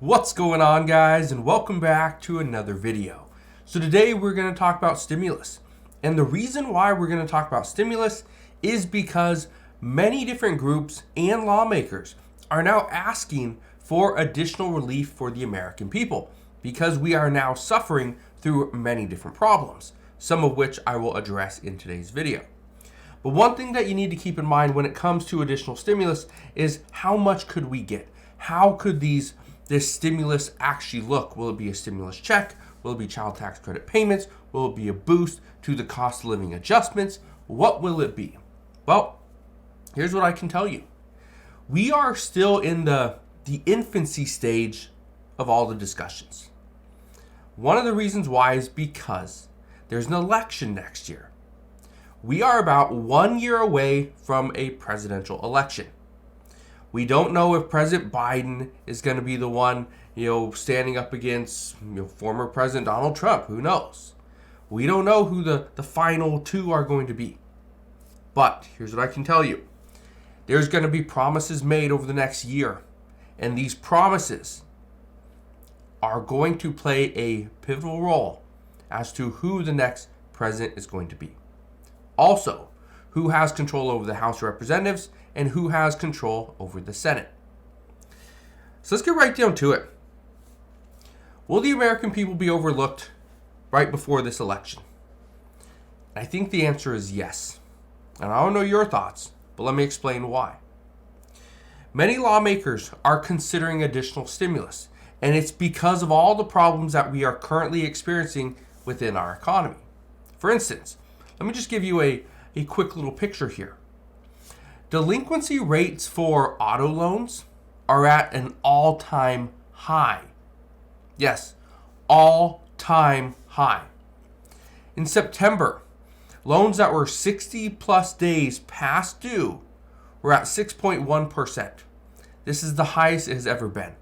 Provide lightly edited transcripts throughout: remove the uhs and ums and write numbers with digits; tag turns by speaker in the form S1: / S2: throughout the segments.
S1: What's going on, guys, and welcome back to another video. So today we're going to talk about stimulus. And the reason why we're going to talk about stimulus is because many different groups and lawmakers are now asking for additional relief for the American people because we are now suffering through many different problems, some of which I will address in today's video. But one thing that you need to keep in mind when it comes to additional stimulus is how much could we get? How could this stimulus actually look? Will it be a stimulus check? Will it be child tax credit payments? Will it be a boost to the cost of living adjustments? What will it be? Well, here's what I can tell you. We are still in the infancy stage of all the discussions. One of the reasons why is because there's an election next year. We are about 1 year away from a presidential election. We don't know if President Biden is going to be the one, standing up against, former President Donald Trump. Who knows? We don't know who the final two are going to be. But here's what I can tell you. There's going to be promises made over the next year. And these promises are going to play a pivotal role as to who the next president is going to be. Also, who has control over the House of Representatives and who has control over the Senate. So let's get right down to it. Will the American people be overlooked right before this election? I think the answer is yes. And I don't know your thoughts, but let me explain why. Many lawmakers are considering additional stimulus, and it's because of all the problems that we are currently experiencing within our economy. For instance, let me just give you a quick little picture here. Delinquency rates for auto loans are at an all-time high. Yes, all-time high. In September, loans that were 60 plus days past due were at 6.1%. This is the highest it has ever been.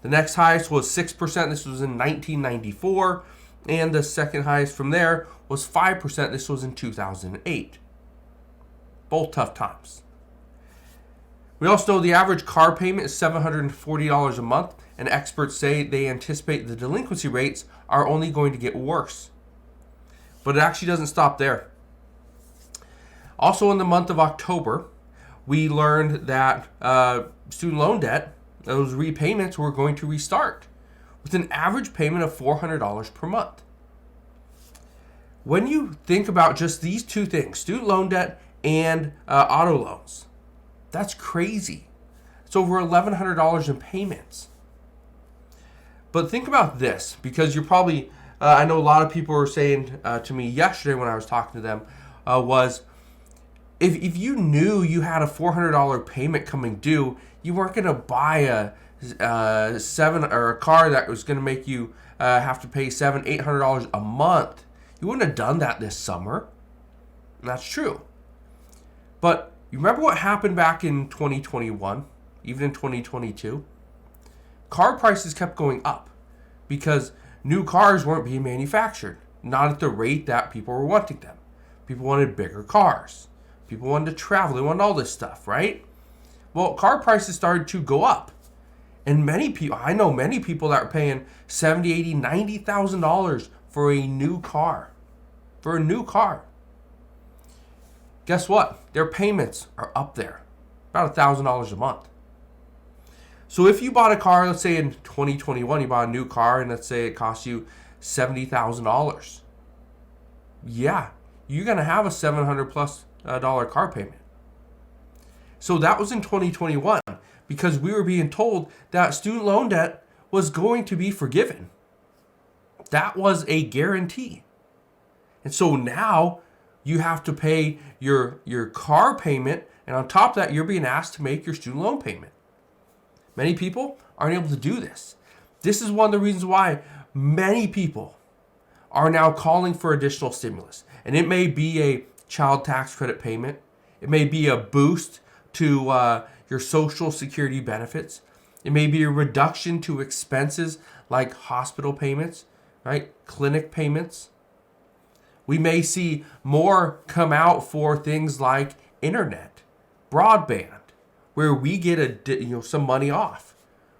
S1: The next highest was 6%. This was in 1994. And the second highest from there was 5%. This was in 2008. Both tough times. We also know the average car payment is $740 a month, and experts say they anticipate the delinquency rates are only going to get worse. But it actually doesn't stop there. Also in the month of October, we learned that student loan debt, those repayments were going to restart with an average payment of $400 per month. When you think about just these two things, student loan debt and auto loans, that's crazy. It's over $1,100 in payments. But think about this, because you're probably, I know a lot of people were saying to me yesterday when I was talking to them, was if you knew you had a $400 payment coming due, you weren't going to buy a car that was going to make you have to pay $800 a month. You wouldn't have done that this summer. And that's true. But you remember what happened back in 2021, even in 2022? Car prices kept going up because new cars weren't being manufactured, not at the rate that people were wanting them. People wanted bigger cars. People wanted to travel. They wanted all this stuff, right? Well, car prices started to go up. And I know many people that are paying $70,000, $80,000, $90,000 for a new car. For a new car. Guess what? Their payments are up there. About $1,000 a month. So if you bought a car, let's say in 2021, you bought a new car, and let's say it cost you $70,000. Yeah, you're going to have a $700 plus dollar car payment. So that was in 2021 because we were being told that student loan debt was going to be forgiven. That was a guarantee. And so now you have to pay your car payment, and on top of that, you're being asked to make your student loan payment. Many people aren't able to do this. This is one of the reasons why many people are now calling for additional stimulus. And it may be a child tax credit payment. It may be a boost to your Social Security benefits. It may be a reduction to expenses like hospital payments, right? Clinic payments. We may see more come out for things like internet, broadband, where we get some money off.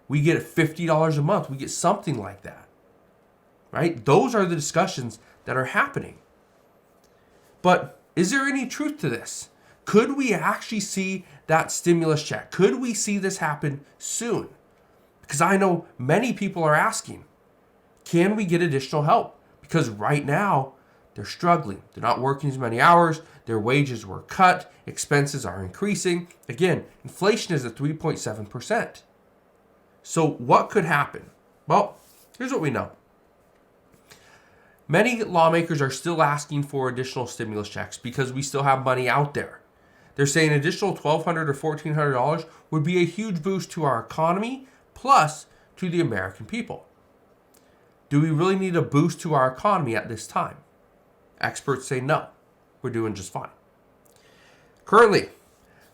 S1: we get $50 a month. We get something like that, right? Those are the discussions that are happening. But is there any truth to this? Could we actually see that stimulus check? Could we see this happen soon? Because I know many people are asking, can we get additional help? Because right now, they're struggling. They're not working as many hours. Their wages were cut. Expenses are increasing. Again, inflation is at 3.7%. So what could happen? Well, here's what we know. Many lawmakers are still asking for additional stimulus checks because we still have money out there. They're saying an additional $1,200 or $1,400 would be a huge boost to our economy, plus to the American people. Do we really need a boost to our economy at this time? Experts say no, we're doing just fine. Currently,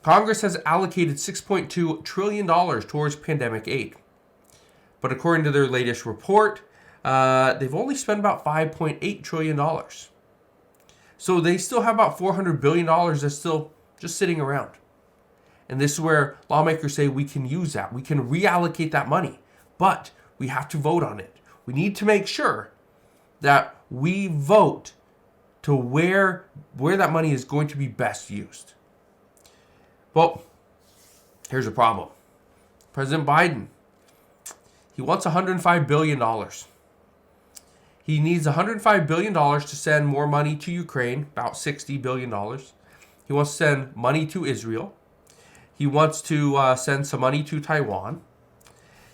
S1: Congress has allocated $6.2 trillion towards pandemic aid. But according to their latest report, they've only spent about $5.8 trillion. So they still have about $400 billion that's still just sitting around. And this is where lawmakers say we can use that. We can reallocate that money. But we have to vote on it. We need to make sure that we vote to where that money is going to be best used. Well, here's the problem. President Biden, he wants $105 billion. He needs $105 billion to send more money to Ukraine, about $60 billion. He wants to send money to Israel. He wants to send some money to Taiwan.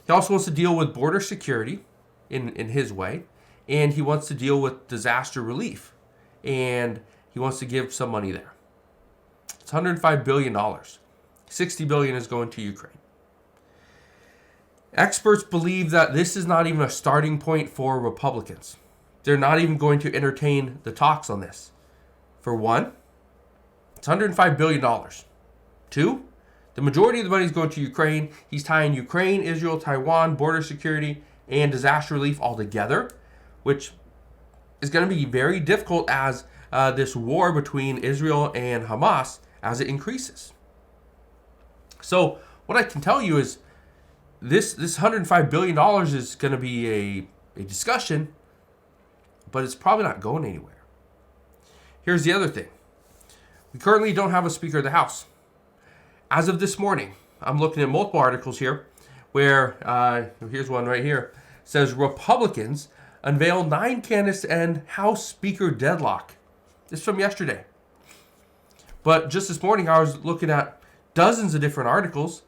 S1: He also wants to deal with border security in his way. And he wants to deal with disaster relief. And he wants to give some money there. It's $105 billion. $60 billion is going to Ukraine. Experts believe that this is not even a starting point for Republicans. They're not even going to entertain the talks on this. For one, it's $105 billion. Two, the majority of the money is going to Ukraine. He's tying Ukraine, Israel, Taiwan, border security, and disaster relief all together, which is going to be very difficult as this war between Israel and Hamas as it increases. So what I can tell you is this $105 billion is going to be a discussion, but it's probably not going anywhere. Here's the other thing. We currently don't have a Speaker of the House. As of this morning, I'm looking at multiple articles here where, here's one right here, says Republicans unveil 9 candidates to end House Speaker deadlock. This is from yesterday. But just this morning, I was looking at dozens of different articles.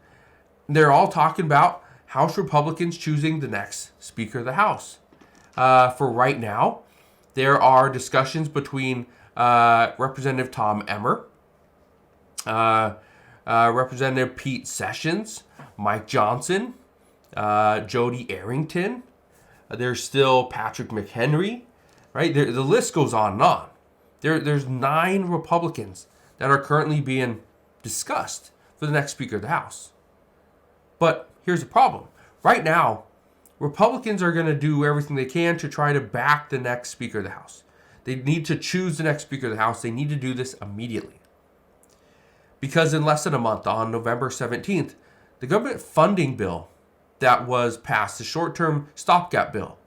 S1: They're all talking about House Republicans choosing the next Speaker of the House. For right now, there are discussions between Representative Tom Emmer, Representative Pete Sessions, Mike Johnson, Jody Arrington. There's still Patrick McHenry, right? The list goes on and on. There's 9 Republicans that are currently being discussed for the next Speaker of the House. But here's the problem. Right now, Republicans are going to do everything they can to try to back the next Speaker of the House. They need to choose the next Speaker of the House. They need to do this immediately. Because in less than a month, on November 17th, the government funding bill that was passed, the short-term stopgap bill,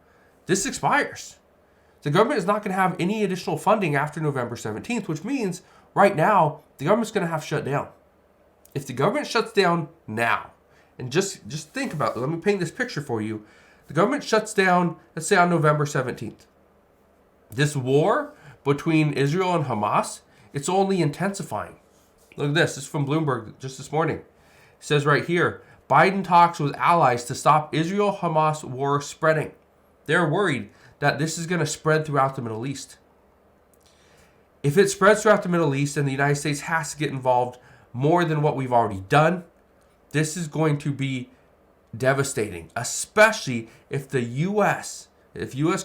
S1: this expires. The government is not going to have any additional funding after November 17th, which means right now, the government's going to have to shut down. If the government shuts down now, and just think about it, let me paint this picture for you. The government shuts down, let's say on November 17th. This war between Israel and Hamas, it's only intensifying. Look at this. This is from Bloomberg just this morning. It says right here, Biden talks with allies to stop Israel-Hamas war spreading. They're worried that this is going to spread throughout the Middle East. If it spreads throughout the Middle East and the United States has to get involved more than what we've already done, this is going to be devastating, especially if the U.S.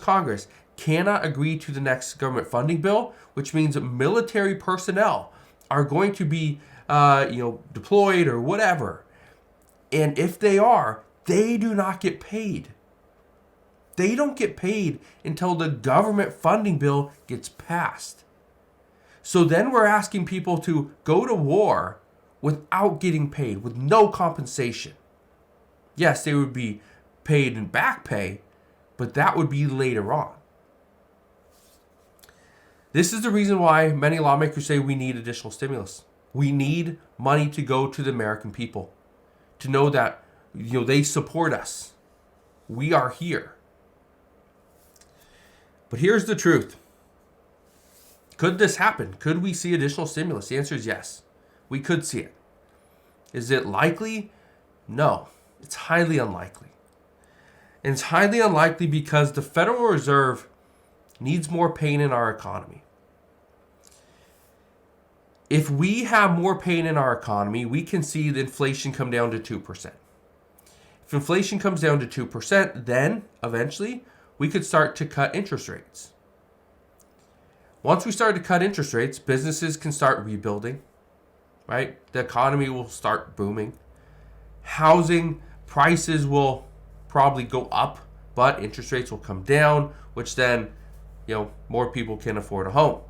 S1: Congress cannot agree to the next government funding bill, which means military personnel are going to be deployed or whatever. And if they are, they do not get paid. They don't get paid until the government funding bill gets passed. So then we're asking people to go to war without getting paid, with no compensation. Yes, they would be paid in back pay, but that would be later on. This is the reason why many lawmakers say we need additional stimulus. We need money to go to the American people, to know that they support us. We are here. But here's the truth. Could this happen? Could we see additional stimulus? The answer is yes. We could see it. Is it likely? No. It's highly unlikely. And it's highly unlikely because the Federal Reserve needs more pain in our economy. If we have more pain in our economy, we can see the inflation come down to 2%. If inflation comes down to 2%, then eventually we could start to cut interest rates. Once we start to cut interest rates, businesses can start rebuilding, right? The economy will start booming. Housing prices will probably go up, but interest rates will come down, which then, more people can afford a home.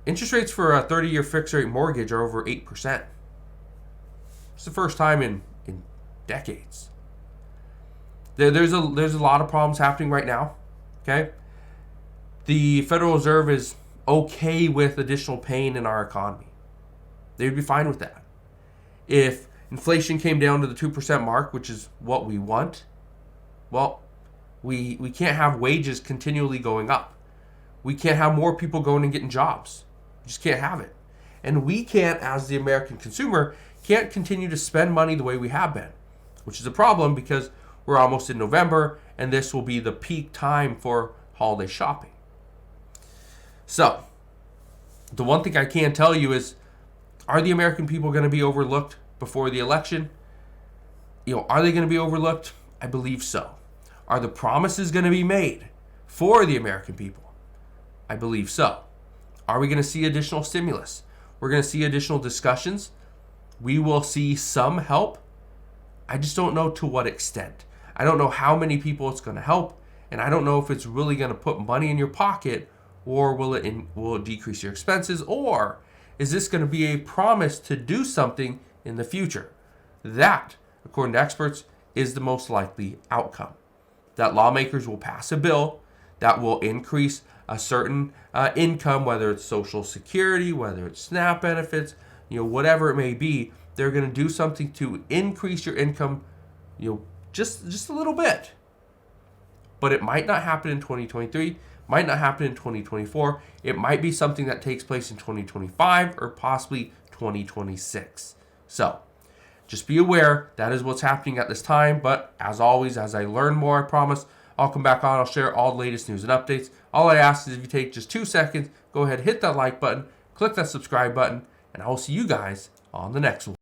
S1: Interest rates for a 30-year fixed rate mortgage are over 8%. It's the first time in decades. There's a lot of problems happening right now. Okay, the Federal Reserve is okay with additional pain in our economy. They would be fine with that. If inflation came down to the 2% mark, which is what we want, well, we can't have wages continually going up. We can't have more people going and getting jobs. We just can't have it. And we can't, as the American consumer, can't continue to spend money the way we have been, which is a problem because we're almost in November and this will be the peak time for holiday shopping. So, the one thing I can tell you is, are the American people going to be overlooked before the election? Are they going to be overlooked? I believe so. Are the promises going to be made for the American people? I believe so. Are we going to see additional stimulus? We're going to see additional discussions. We will see some help. I just don't know to what extent. I don't know how many people it's going to help, and I don't know if it's really going to put money in your pocket, or will it decrease your expenses, or is this going to be a promise to do something in the future? That, according to experts, is the most likely outcome. That lawmakers will pass a bill that will increase a certain income, whether it's Social Security, whether it's SNAP benefits, whatever it may be. They're going to do something to increase your income, just a little bit. But it might not happen in 2023, might not happen in 2024. It might be something that takes place in 2025 or possibly 2026. So, just be aware that is what's happening at this time. But as always, as I learn more, I promise I'll come back on. I'll share all the latest news and updates. All I ask is if you take just 2 seconds, go ahead, hit that like button, click that subscribe button, and I will see you guys on the next one.